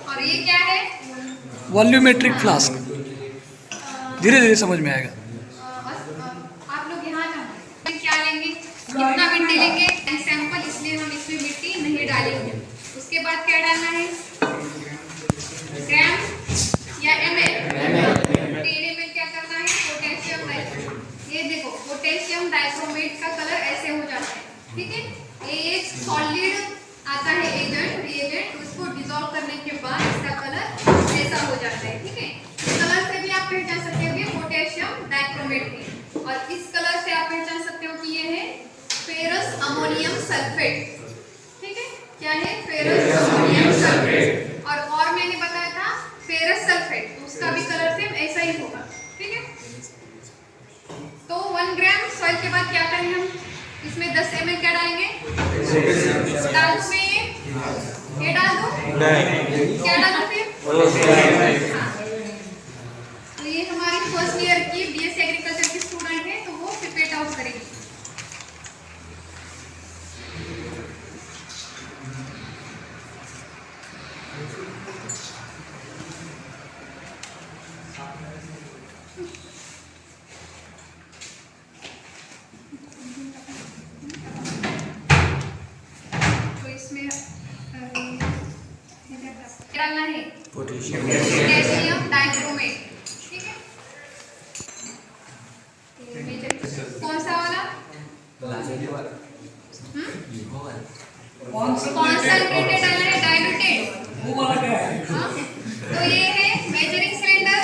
और ये क्या है? Volumetric flask. धीरे धीरे समझ में आएगा। आप लोग यहाँ जाओ। क्या लेंगे, कितना मिट्टी लेंगे, सैंपल, इसलिए हम इसमें मिट्टी नहीं डालेंगे। उसके बाद क्या डालना है, ग्राम या ml? 10 ml क्या करना है, पोटेशियम डाइक्रोमेट। ये देखो पोटेशियम डाइक्रोमेट का कलर ऐसे हो जाता है। ठीक है, ये एक सॉलिड आता है एजेंट, रिएजेंट, उसको डिसॉल्व करने के बाद इसका कलर ऐसा हो जाता है। ठीक है, कलर से भी आप पहचान सकते हो कि पोटेशियम डाइक्रोमेट है, और इस कलर से आप पहचान सकते हो कि ये है फेरस अमोनियम सल्फेट। ठीक है, क्या है, फेरस अमोनियम सल्फेट। और मैंने बताया था फेरस सल्फेट, तो उसका भी कलर सेम ऐसा ही होगा। ठीक है, तो 1 ग्राम सॉइल के बाद क्या करेंगे हम, इसमें 10 ml क्या डालेंगे, डाल दो ये डाल दो, क्या डालो फिर? हाँ, तो ये हमारी फर्स्ट ईयर की बीएससी एग्रीकल्चर की स्टूडेंट है, तो वो पिपेट आउट करेगी। तो इसमें डालना है पोटेशियम डाइक्रोमेट। ठीक है, कौन सा वाला? कॉन्संट्रेटेड डालना है, डाइल्यूटेड? वो वाला क्या है? हाँ, तो ये है मेजरिंग सिलेंडर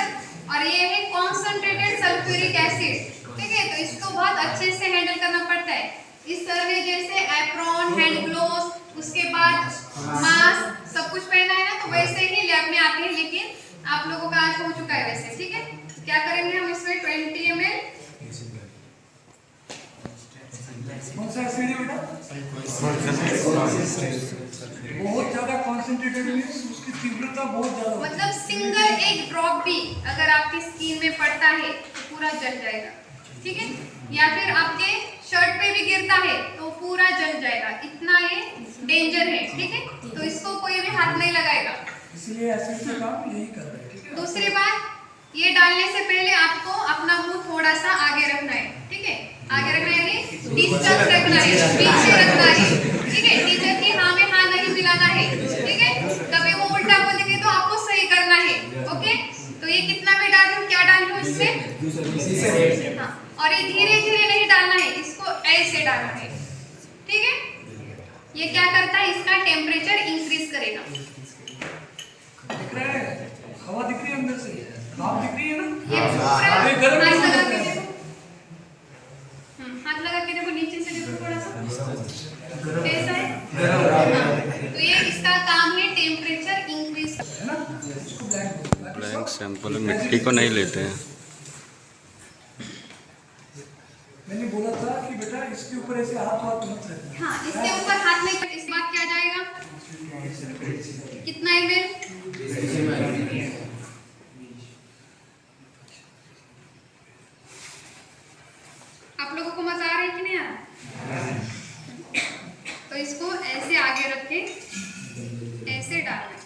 और ये है कॉन्संट्रेटेड सल्फ्यूरिक एसिड। ठीक है, तो इसको बहुत अच्छे से हैंडल करना पड़ता है। इस तरह में जैसे एप्रॉन, हैंड ग्लोव्स, उसके बाद मास्क सब कुछ पहना है ना, तो वैसे ही लैब में आते हैं, लेकिन आप लोगों का आज हो चुका है वैसे। ठीक है, क्या करेंगे हम इसमें 20 ml कौन सा एसिड है बेटा? बहुत ज्यादा कौन सा कॉन्सेंट्रेटेड मींस उसकी तीव्रता बहुत ज्यादा होती है। मतलब सिंगल एक ड्रॉप भी अगर आपकी स्किन में पड़ता है तो पूरा जल जाएगा, ठीक है। या फिर आपके शर्ट पे भी गिरता है तो पूरा जल जाएगा, इतना ये डेंजर है, ठीक है। तो इसको कोई भी हाथ नहीं लगाएगा, इसलिए एसिड का काम यही कर रहा है, ठीक है। दूसरी बात, ये डालने से पहले आपको अपना मुंह थोड़ा सा आगे रखना है, ठीक है। आगे रखना है, डिस्टेंस रखना है, पीछे रखना है, ठीक है। टीचर की हाँ में हाँ नहीं मिलाना है, ठीक है। कभी वो उल्टा बोलेंगे तो आपको सही करना है, ओके। तो ये कितना में डाल दूं, क्या डाल दूं इसमें, हाँ। और ये धीरे धीरे नहीं डालना है, इसको ऐसे डालना है, ठीक है। ये क्या करता है, इसका टेम्परेचर इंक्रीज करेगा। दिख रहा है, हवा दिख रही है अंदर से, भाप दिख रही है ना। ये पूरा अरे गर्म हाथ नहीं लगा होता के है। देखो, हाथ लगा के देखो, नीचे से देखो थोड़ा सा, कैसा है। हाँ, तो ये इसका काम है टेम्परेचर इंक्रीज, है ना। इसको ब्लैंक बोलते हैं। ब्लैंक सैंपल मिट्टी को नहीं लेते हैं। मैंने बोला था कि बेटा इसके ऊपर ऐसे हाथ मत रखना। हाँ, इसके ऊपर हाथ नहीं, इस बात क्या जाएगा, कितना ml, आप लोगों को मजा आ रहा है कि नहीं आ रहा। तो इसको ऐसे आगे रख के ऐसे डालना है।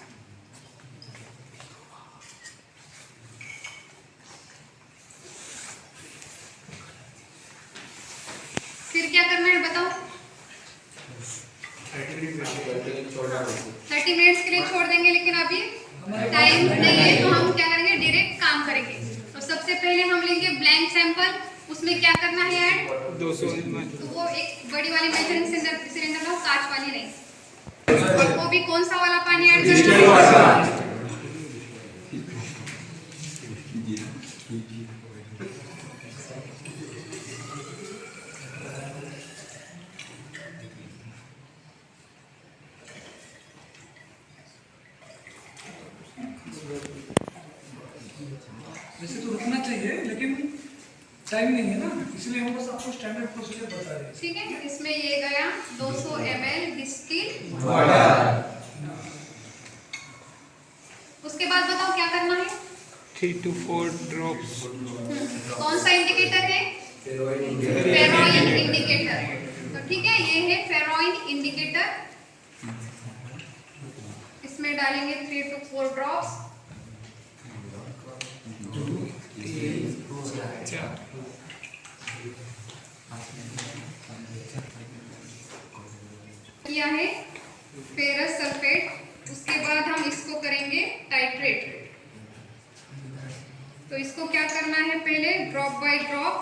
फिर क्या करना है बताओ, 30 मिनट्स के लिए छोड़ देंगे, लेकिन अभी टाइम नहीं है तो हम क्या करेंगे, डायरेक्ट काम करेंगे। तो सबसे पहले हम लेंगे ब्लैंक सैंपल, उसमें क्या करना है ऐड 200 ml। तो वो एक बड़ी वाली मेजरिंग सिलेंडर लो, कांच वाली नहीं। और वो भी कौन सा वाला पानी ऐड करना है, वैसे तो रुकना चाहिए लेकिन टाइम नहीं है ना, इसलिए हम बस आपको स्टैंडर्ड प्रोसीजर बता रहे हैं, ठीक है। इसमें ये गया 200 ml डिस्टिल उसके बाद बताओ क्या करना है, 3 to 4 drops। कौन सा इंडिकेटर है, फेरोइन इंडिकेटर। तो ठीक है, ये है फेरोइन इंडिकेटर। इसमें डालेंगे 3 to 4 ड्रॉप्स। किया है फेरस सल्फेट, उसके बाद हम इसको करेंगे टाइट्रेट। तो इसको क्या करना है, पहले ड्रॉप बाय ड्रॉप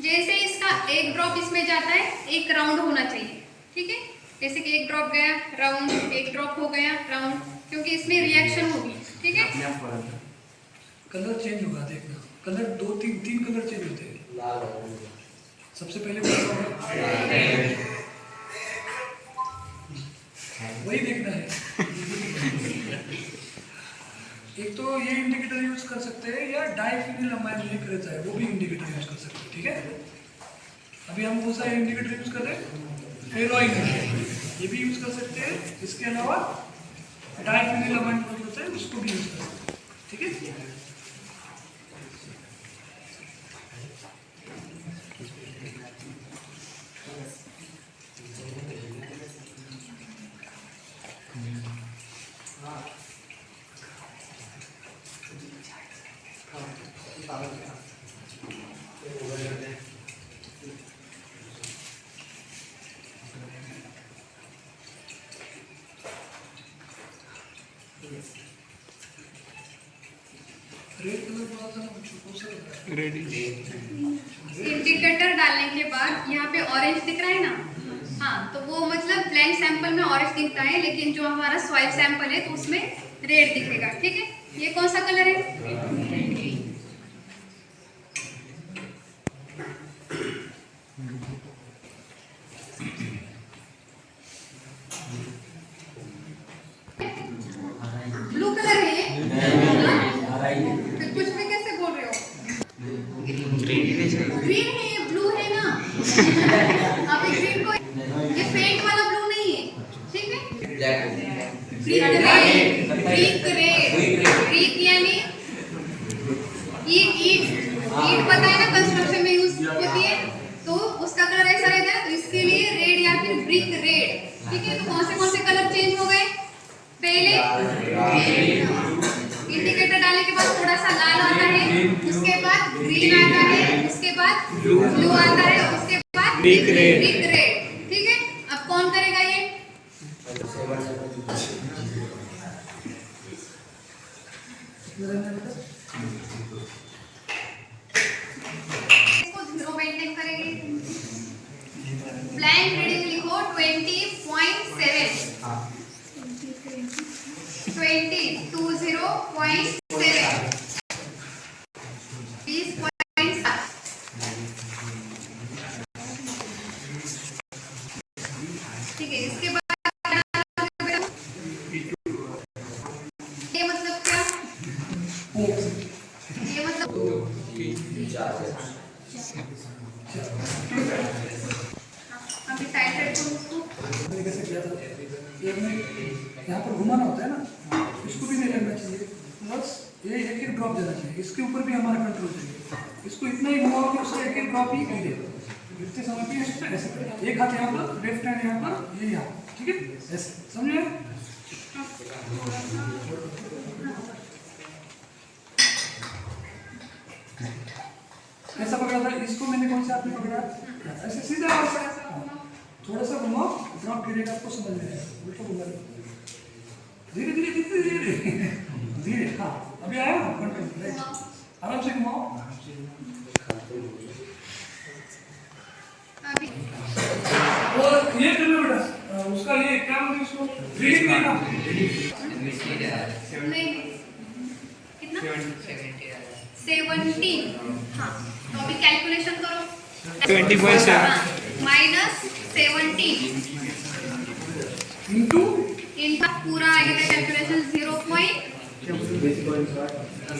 जैसे इसका एक ड्रॉप इसमें जाता है, एक राउंड होना चाहिए, ठीक है। जैसे कि एक ड्रॉप गया राउंड, एक ड्रॉप हो गया राउंड, क्योंकि इसमें रिएक्शन होगी, ठीक है। कलर चेंज होगा, देखना कलर 2-3 कलर चेंज होते हैं। सबसे पहले कौन सा होगा, वही देखना है। एक तो ये इंडिकेटर यूज कर सकते हैं, या डाइफिनिलमाइड लिख रहता है वो भी इंडिकेटर यूज कर सकते हैं, ठीक है। अभी हम कौन सा इंडिकेटर यूज कर रहे हैं, फेरोइन, ये भी यूज कर सकते हैं। इसके अलावा डाइफिनिलमाइड होता है, उसको भी यूज कर सकते हैं, ठीक है। रेड कलर बोला था ना बच्चों, कौन सा लग रहा है, इंडिकेटर डालने के बाद यहाँ पे ऑरेंज दिख रहा है ना, हाँ, तो वो मतलब ब्लैंक सैंपल में ऑरेंज दिखता है, लेकिन जो हमारा सॉइल सैंपल है तो उसमें रेड दिखेगा, ठीक है। ये कौन सा कलर है, ब्लू कलर है ये, फिर कुछ भी कैसे बोल रहे हो, ग्रीन है, ब्लू है ना। ब्रिक यानी ईट पता है ना कंस्ट्रक्शन में यूज होती है, तो उसका कलर ऐसा रहता है, तो इसके लिए रेड या फिर ब्रिक रेड। ठीक है, तो कौन से कलर चेंज हो गए? पहले इंडिकेटर डालने के बाद थोड़ा सा लाल आता है, उसके बाद ग्रीन आता है, उसके बाद ब्लू आता है, और उसके बाद ब्रिक रेड। ठीक है, अब कौन करेगा ये? इसको 0 मेंटेन करेंगे। ब्लैंक रीडिंग लिखो 20.7 ठीक है, इसके बाद ये मतलब क्या? ये मतलब अभी टाइट करो उसको। कैसे किया था? ये हमने यहाँ पर घुमाना होता है ना, इसको भी नहीं करना चाहिए, बस ये एक एक ड्रॉप देना चाहिए। इसके ऊपर भी हमारा कंट्रोल चाहिए। इसको इतना ही घुमाओ कि उसका एक एक ड्रॉप ही गिरे। गिरते समय भी इस पर ऐसे करें, एक हाथ यहाँ पर, लेफ्ट हैंड यहाँ पर, ये यहाँ, ठीक है, ऐसे समझे? ऐसा पकड़ा था, इसको मैंने कौन से हाथ में पकड़ा? ऐसे सीधा थोड़ा सा घुमाओ, ड्रॉप गिरेगा, आपको समझ में आएगा। उल्टा घुमा धीरे धीरे धीरे धीरे धीरे। हाँ, अभी आया ना कंट्रोल, राइट, आराम से घुमाओ। और ये कर लो बेटा, उसका ये क्या बोलते हैं उसको, रीडिंग देना। नहीं, कितना? 17। हाँ, तो अभी कैलकुलेशन करो। 24/7 माइनस 17 इंटू इनका पूरा आगे का कैलकुलेशन 0.7